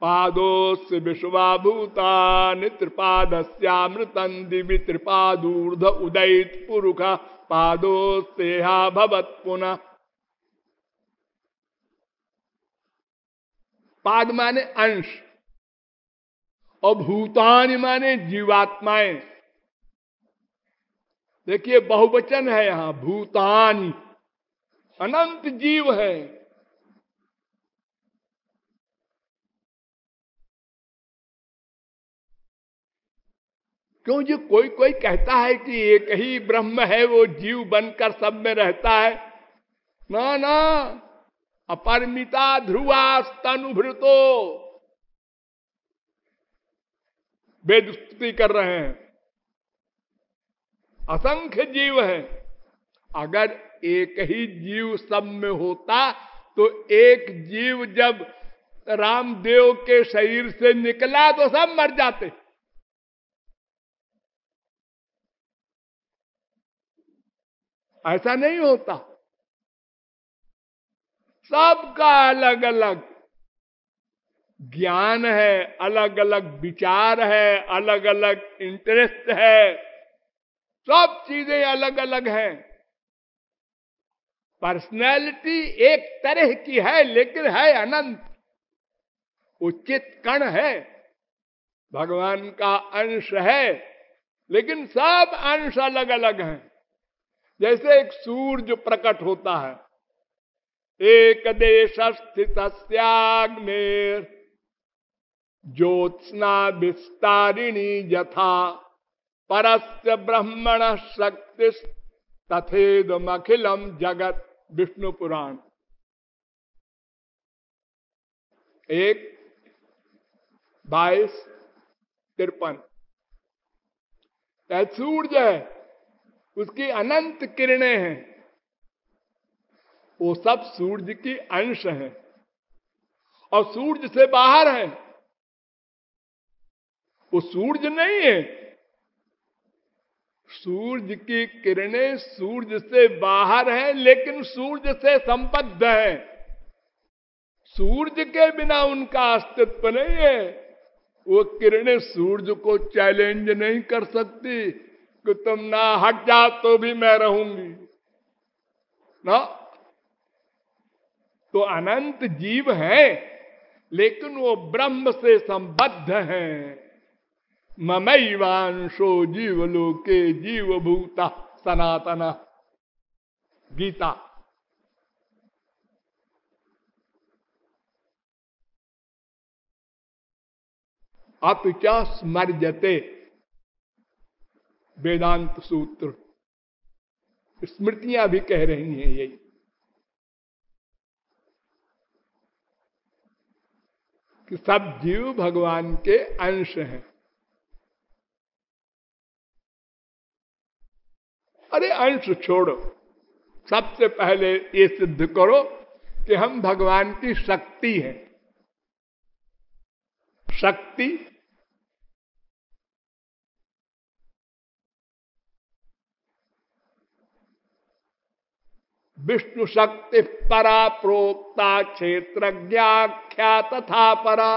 पादोस्य विश्वाभूता त्रिपादस्यामृतं दिवि त्रिपादूर्ध उदयित पुरुष पादोस्तेहा भवत पुनः। पाद माने अंश और भूतानि माने जीवात्माएं। देखिए बहुवचन है यहां, भूतानि, अनंत जीव है। क्यों जी कोई कोई कहता है कि एक ही ब्रह्म है, वो जीव बनकर सब में रहता है। ना ना, अपरिमिता ध्रुवास्तनुभृतो, वेद स्तुति कर रहे हैं। असंख्य जीव है। अगर एक ही जीव सब में होता तो एक जीव जब रामदेव के शरीर से निकला तो सब मर जाते। ऐसा नहीं होता। सबका अलग अलग ज्ञान है, अलग अलग विचार है, अलग अलग इंटरेस्ट है, सब चीजें अलग अलग हैं। पर्सनैलिटी एक तरह की है लेकिन है अनंत। उचित कण है, भगवान का अंश है, लेकिन सब अंश अलग अलग हैं। जैसे एक सूरज प्रकट होता है, एक देश स्थित स्याग्नेर ज्योत्स्ना विस्तारिणी यथा परस्य ब्रह्मण शक्ति तथेदमखिलम जगत। विष्णु पुराण 1:22-53। सूरज है, उसकी अनंत किरणें हैं, वो सब सूरज की अंश हैं और सूरज से बाहर है। वो सूरज नहीं है। सूरज की किरणें सूरज से बाहर है लेकिन सूरज से संबद्ध है। सूरज के बिना उनका अस्तित्व नहीं है। वो किरणें सूरज को चैलेंज नहीं कर सकती कि तुम ना हट जाओ तो भी मैं रहूंगी ना। तो अनंत जीव है लेकिन वो ब्रह्म से संबद्ध हैं। ममैवांशो जीवलोके जीवभूता सनातन। गीता। अपिचा स्मर्जते, वेदांत सूत्र। स्मृतियां भी कह रही हैं यही कि सब जीव भगवान के अंश हैं। अरे अंश छोड़ो, सबसे पहले ये सिद्ध करो कि हम भगवान की शक्ति हैं। शक्ति विष्णु शक्ति परा प्रोक्ता क्षेत्रज्ञाख्या तथा परा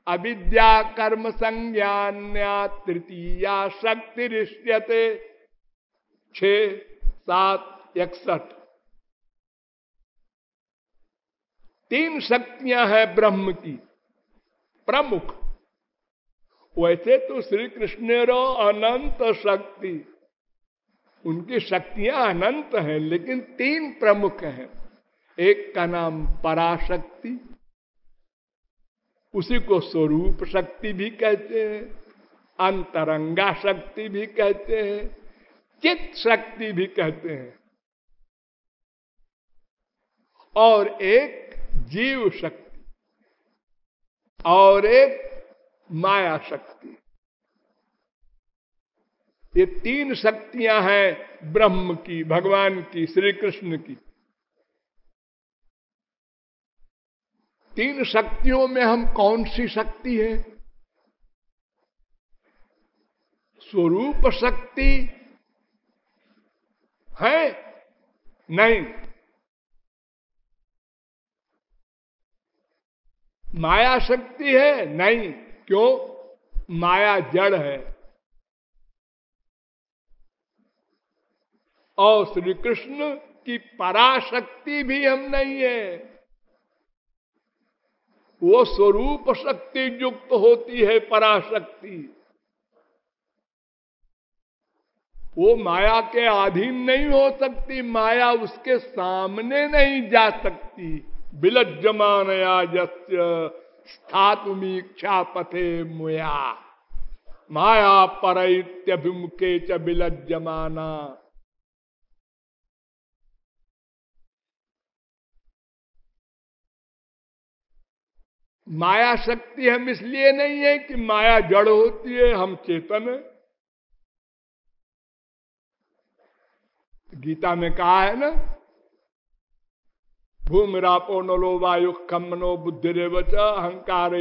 अविद्या कर्म संज्ञान्या तृतीया शक्ति ऋष्यते। 6:7-61। 3 शक्तियां हैं ब्रह्म की प्रमुख। वैसे तो श्री कृष्ण रो अनंत शक्ति, उनकी शक्तियां अनंत हैं लेकिन 3 प्रमुख हैं। एक का नाम पराशक्ति, उसी को स्वरूप शक्ति भी कहते हैं, अंतरंगा शक्ति भी कहते हैं, चित्त शक्ति भी कहते हैं, और एक जीव शक्ति और एक माया शक्ति। ये 3 शक्तियां हैं ब्रह्म की, भगवान की, श्री कृष्ण की। 3 शक्तियों में हम कौन सी शक्ति है? स्वरूप शक्ति है? नहीं, माया शक्ति है? नहीं। क्यों? माया जड़ है। और श्री कृष्ण की पराशक्ति भी हम नहीं है। वो स्वरूप शक्ति युक्त होती है पराशक्ति। वो माया के अधीन नहीं हो सकती, माया उसके सामने नहीं जा सकती। विलज्जमानया यस्य स्थातुमीक्षा पथे मुया माया परैत्यभिमुखे च विलज्जमाना। माया शक्ति हम इसलिए नहीं है कि माया जड़ होती है, हम चेतन है। गीता में कहा है ना, भूमिरापो नलो वायु खम मनो बुद्धिरेवच अहंकार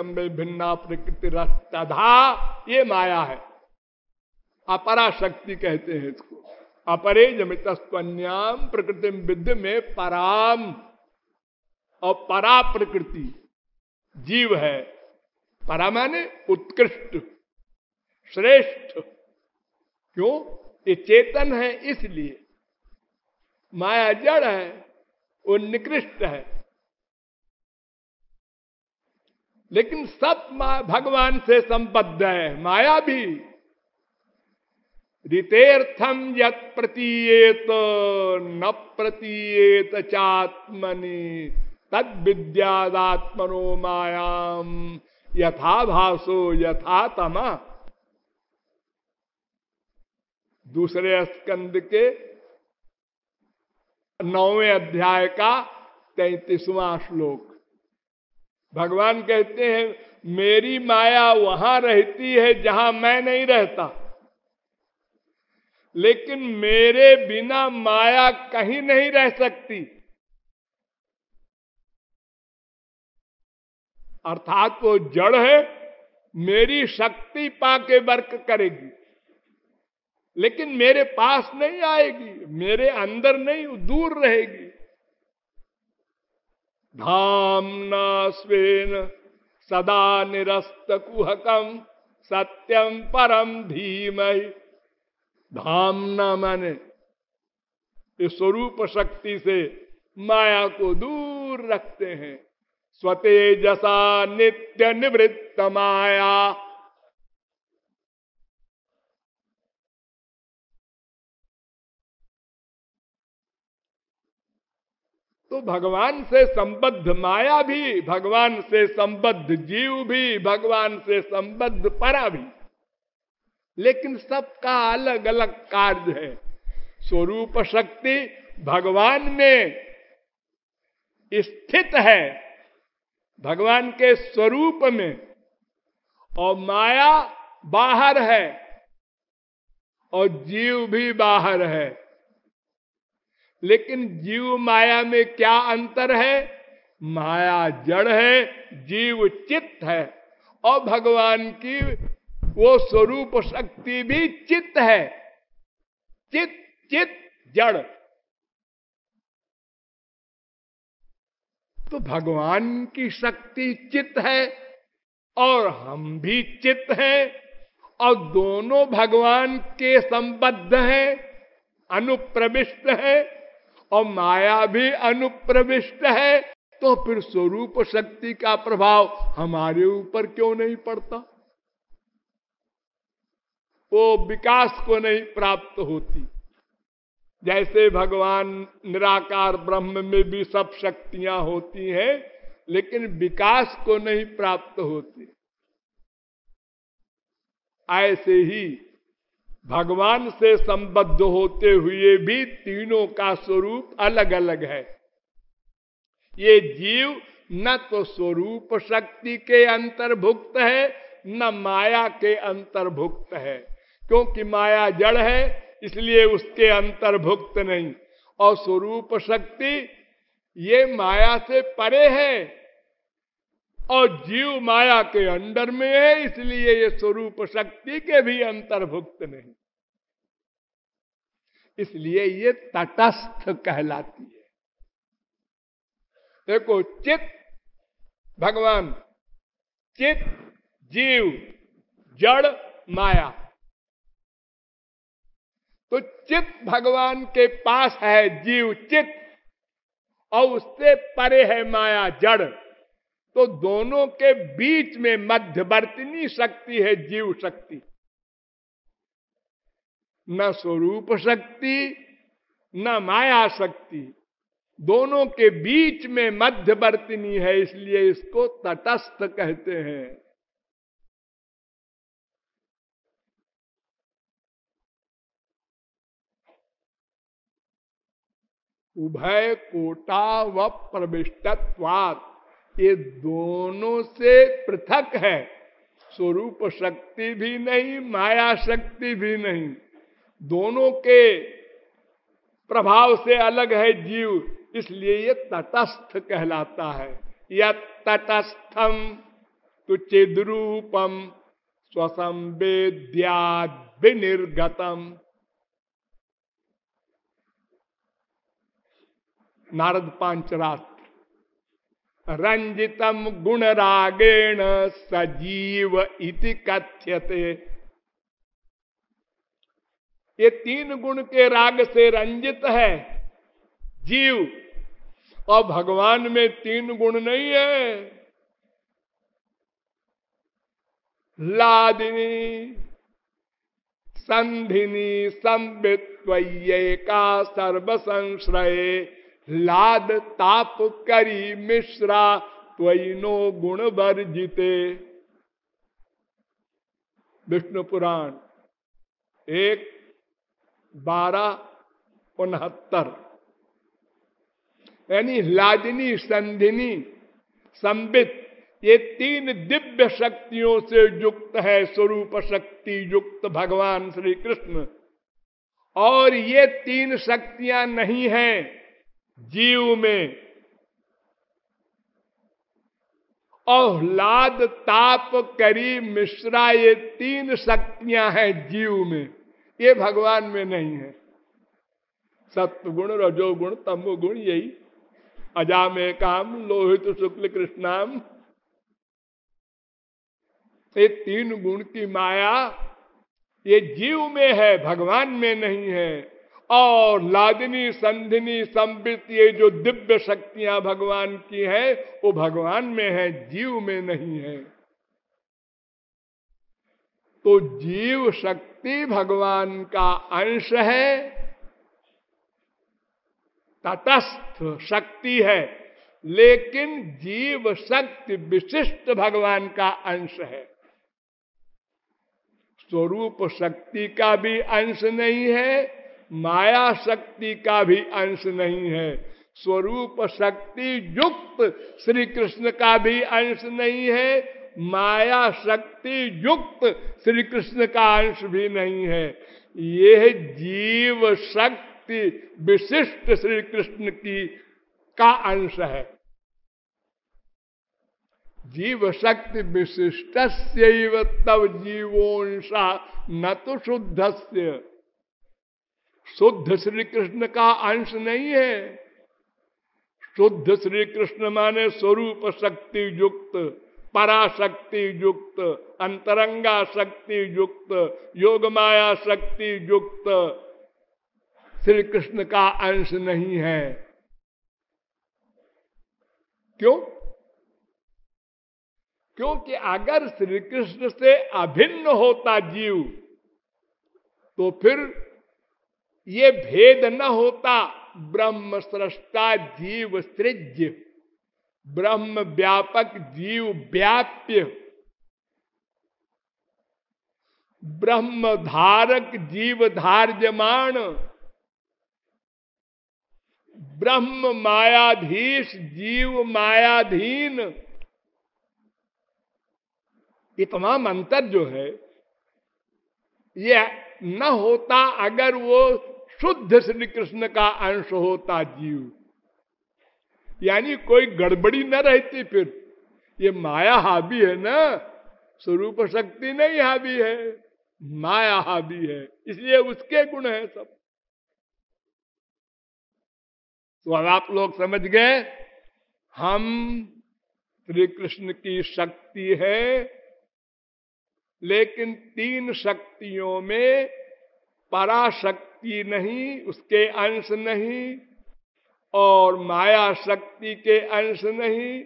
में भिन्ना प्रकृति रस्तधा। ये माया है, अपरा शक्ति कहते हैं इसको। अपरे जमितस्वन्याम प्रकृति विद्य में पराम, और परा प्रकृति जीव है। परा माने उत्कृष्ट, श्रेष्ठ। क्यों? ये चेतन है इसलिए। माया जड़ है, वो निकृष्ट है। लेकिन सब भगवान से संबद्ध है, माया भी। ऋतेर्थम यत् प्रतीयेत न प्रतीयेत चात्मनि तद विद्यादात्मनो मायाम यथा भासो यथा तमा। दूसरे स्कंद के 9वें अध्याय का 33वां श्लोक। भगवान कहते हैं मेरी माया वहां रहती है जहां मैं नहीं रहता, लेकिन मेरे बिना माया कहीं नहीं रह सकती। अर्थात वो जड़ है, मेरी शक्ति पाके वर्क करेगी, लेकिन मेरे पास नहीं आएगी, मेरे अंदर नहीं, दूर रहेगी। धाम्ना स्वेन सदा निरस्त कुहकम सत्यम परम धीमहि। धाम्ना माने इस स्वरूप शक्ति से माया को दूर रखते हैं। स्वतेजसा नित्य निवृत्त माया। तो भगवान से संबद्ध माया भी, भगवान से संबद्ध जीव भी, भगवान से संबद्ध परा भी, लेकिन सबका अलग अलग कार्य है। स्वरूप शक्ति भगवान में स्थित है, भगवान के स्वरूप में, और माया बाहर है, और जीव भी बाहर है। लेकिन जीव माया में क्या अंतर है? माया जड़ है, जीव चित्त है, और भगवान की वो स्वरूप शक्ति भी चित्त है। चित्त चित्त जड़। तो भगवान की शक्ति चित्त है और हम भी चित्त हैं, और दोनों भगवान के संबद्ध हैं, अनुप्रविष्ट है, और माया भी अनुप्रविष्ट है। तो फिर स्वरूप शक्ति का प्रभाव हमारे ऊपर क्यों नहीं पड़ता? वो विकास को नहीं प्राप्त होती। जैसे भगवान निराकार ब्रह्म में भी सब शक्तियां होती हैं, लेकिन विकास को नहीं प्राप्त होती। ऐसे ही भगवान से संबद्ध होते हुए भी तीनों का स्वरूप अलग अलग है। ये जीव न तो स्वरूप शक्ति के अंतर्भुक्त है, न माया के अंतर्भुक्त है। क्योंकि माया जड़ है, इसलिए उसके अंतर्भुक्त नहीं, और स्वरूप शक्ति ये माया से परे है, और जीव माया के अंडर में है, इसलिए ये स्वरूप शक्ति के भी अंतर्भुक्त नहीं। इसलिए ये तटस्थ कहलाती है। देखो, चित्त भगवान, चित, जीव, जड़, माया। तो चित भगवान के पास है, जीव चित, और उससे परे है माया जड़। तो दोनों के बीच में मध्यवर्तिनी शक्ति है जीव शक्ति, न स्वरूप शक्ति न माया शक्ति, दोनों के बीच में मध्यवर्तिनी है, इसलिए इसको तटस्थ कहते हैं। उभय कोटा व प्रविष्टत्वात्, ये दोनों से पृथक है, स्वरूप शक्ति भी नहीं माया शक्ति भी नहीं, दोनों के प्रभाव से अलग है जीव, इसलिए ये तटस्थ कहलाता है। यत् तटस्थम तु चिद्रूपम स्वसंवेद्याद् विनिर्गतम। नारद पांचरात्र। रंजितम गुणरागेण सजीव इति कथ्यते। ये तीन गुण के राग से रंजित है जीव, और भगवान में तीन गुण नहीं है। लादिनी संधिनी संबित्वयेका सर्व संश्रये, लाद ताप करी मिश्रा त्वयिनो गुण वर्जिते। विष्णु पुराण 1:12-69। यानी लादिनी संधिनी संबित, ये तीन दिव्य शक्तियों से युक्त है स्वरूप शक्ति युक्त भगवान श्री कृष्ण, और ये तीन शक्तियां नहीं हैं जीव में। और लाद ताप करी मिश्रा, ये तीन शक्तियां हैं जीव में, ये भगवान में नहीं है। सत्वगुण रजोगुण तमोगुण, यही अजामे काम लोहित शुक्ल कृष्णाम, ये तीन गुण की माया ये जीव में है, भगवान में नहीं है। और लादिनी संधिनी संबित, ये जो दिव्य शक्तियां भगवान की है वो भगवान में है, जीव में नहीं है। तो जीव शक्ति भगवान का अंश है, तटस्थ शक्ति है, लेकिन जीव शक्ति विशिष्ट भगवान का अंश है। स्वरूप शक्ति का भी अंश नहीं है, माया शक्ति का भी अंश नहीं है। स्वरूप शक्ति युक्त श्री कृष्ण का भी अंश नहीं है, माया शक्ति युक्त श्री कृष्ण का अंश भी नहीं है। यह जीव शक्ति विशिष्ट श्री कृष्ण की का अंश है। जीव शक्ति विशिष्टस्यैव तव जीवोंशा न तो शुद्धस्य, शुद्ध श्री कृष्ण का अंश नहीं है। शुद्ध श्री कृष्ण माने स्वरूप शक्ति युक्त, पराशक्ति युक्त, अंतरंगा शक्ति युक्त, योग माया शक्ति युक्त श्री कृष्ण का अंश नहीं है। क्यों? क्योंकि अगर श्री कृष्ण से अभिन्न होता जीव तो फिर ये भेद न होता, ब्रह्म सृष्टा जीव सृज्य, ब्रह्म व्यापक जीव व्याप्य, ब्रह्म धारक जीव धार्यमाण, ब्रह्म मायाधीश जीव मायाधीन। ये तमाम अंतर जो है ये न होता अगर वो शुद्ध श्री कृष्ण का अंश होता जीव, यानी कोई गड़बड़ी न रहती। फिर ये माया हावी है ना, स्वरूप शक्ति नहीं हावी है, माया हावी है, इसलिए उसके गुण है सब। तो अब आप लोग समझ गए, हम श्री कृष्ण की शक्ति है, लेकिन तीन शक्तियों में पराशक्ति नहीं, उसके अंश नहीं, और माया शक्ति के अंश नहीं,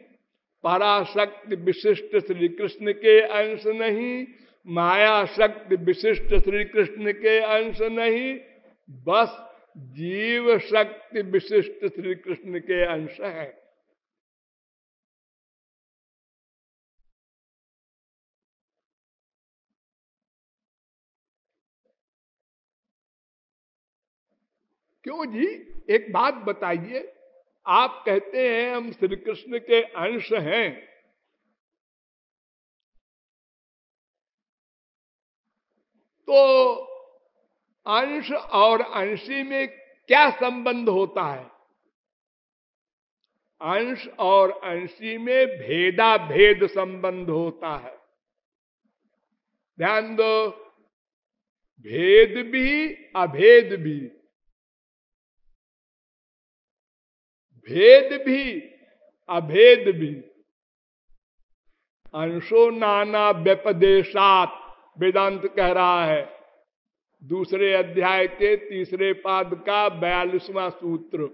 पराशक्ति विशिष्ट श्री कृष्ण के अंश नहीं, माया शक्ति विशिष्ट श्री कृष्ण के अंश नहीं, बस जीव शक्ति विशिष्ट श्री कृष्ण के अंश है। क्यों जी? एक बात बताइए, आप कहते हैं हम श्री कृष्ण के अंश हैं, तो अंश और अंशी में क्या संबंध होता है? अंश और अंशी में भेदा भेद संबंध होता है। ध्यान दो, भेद भी अभेद भी, भेद भी अभेद भी। अंशो नाना व्यपदेशात वेदांत कह रहा है, दूसरे अध्याय के तीसरे पाद का 42वां सूत्र।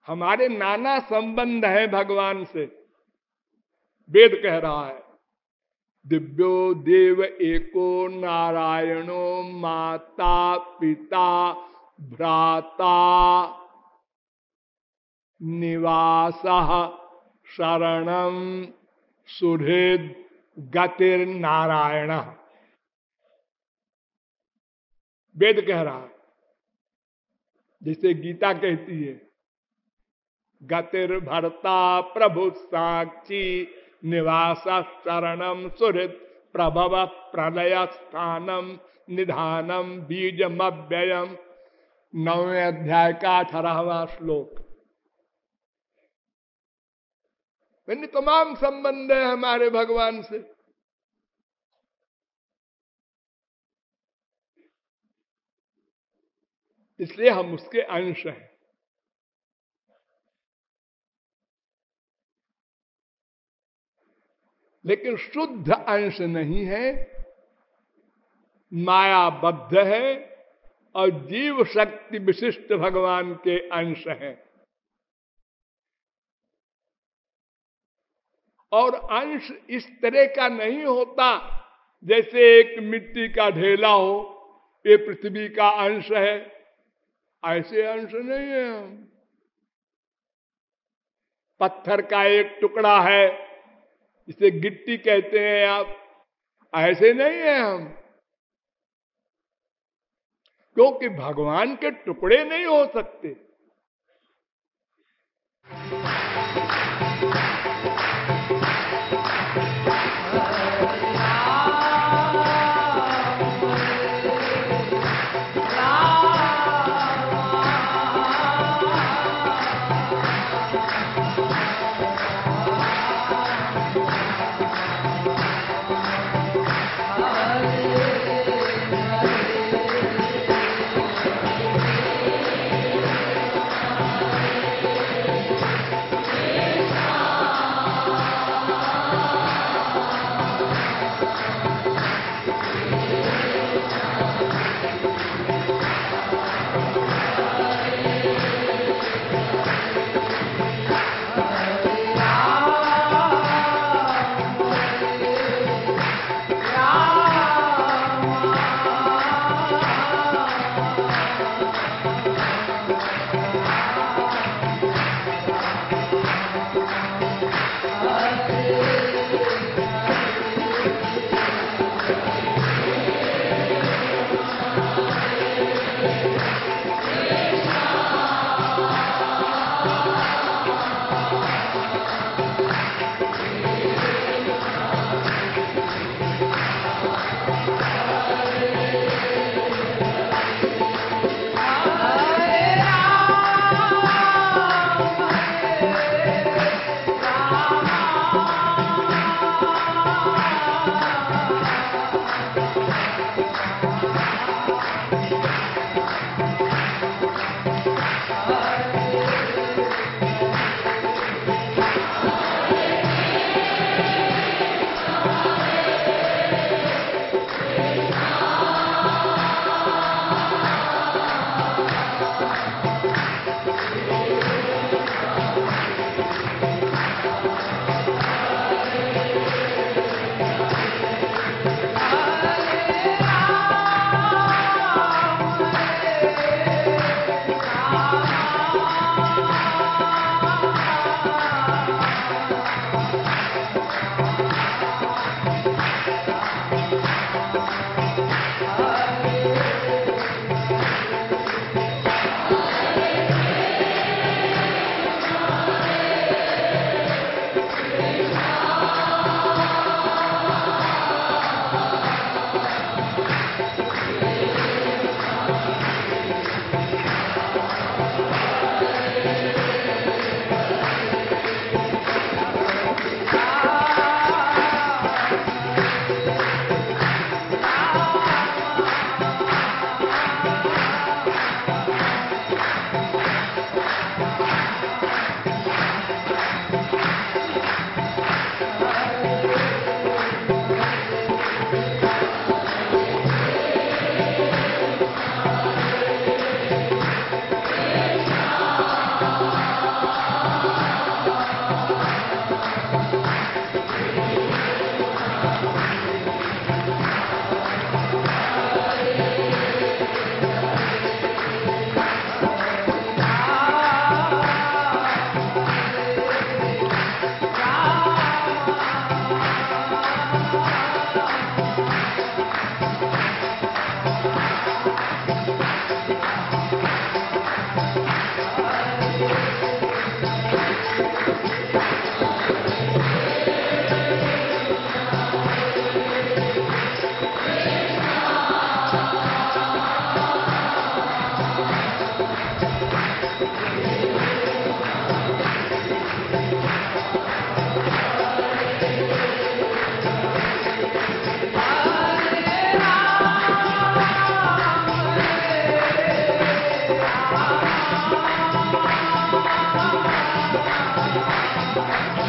हमारे नाना संबंध है भगवान से, वेद कह रहा है। दिव्यो देव एको नारायणो माता पिता भ्राता निवासः शरणम सुहृद गतिर नारायण, वेद कह रहा है। जैसे गीता कहती है, गतिर भरता प्रभु साक्षी निवास शरणम सुहृद प्रभव प्रलय स्थानम निधानम बीजम अव्ययम, 9वें अध्याय का 18वां श्लोक। मैंने तमाम संबंध है हमारे भगवान से। इसलिए हम उसके अंश हैं। लेकिन शुद्ध अंश नहीं है, मायाबद्ध है और जीव शक्ति विशिष्ट भगवान के अंश हैं। और अंश इस तरह का नहीं होता जैसे एक मिट्टी का ढेला हो, ये पृथ्वी का अंश है, ऐसे अंश नहीं है हम। पत्थर का एक टुकड़ा है, इसे गिट्टी कहते हैं आप, ऐसे नहीं है हम। क्योंकि भगवान के टुकड़े नहीं हो सकते।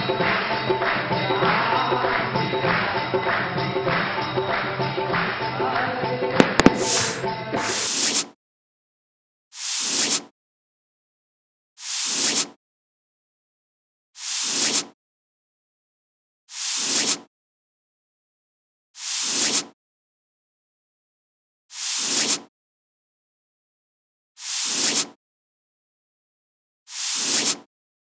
है।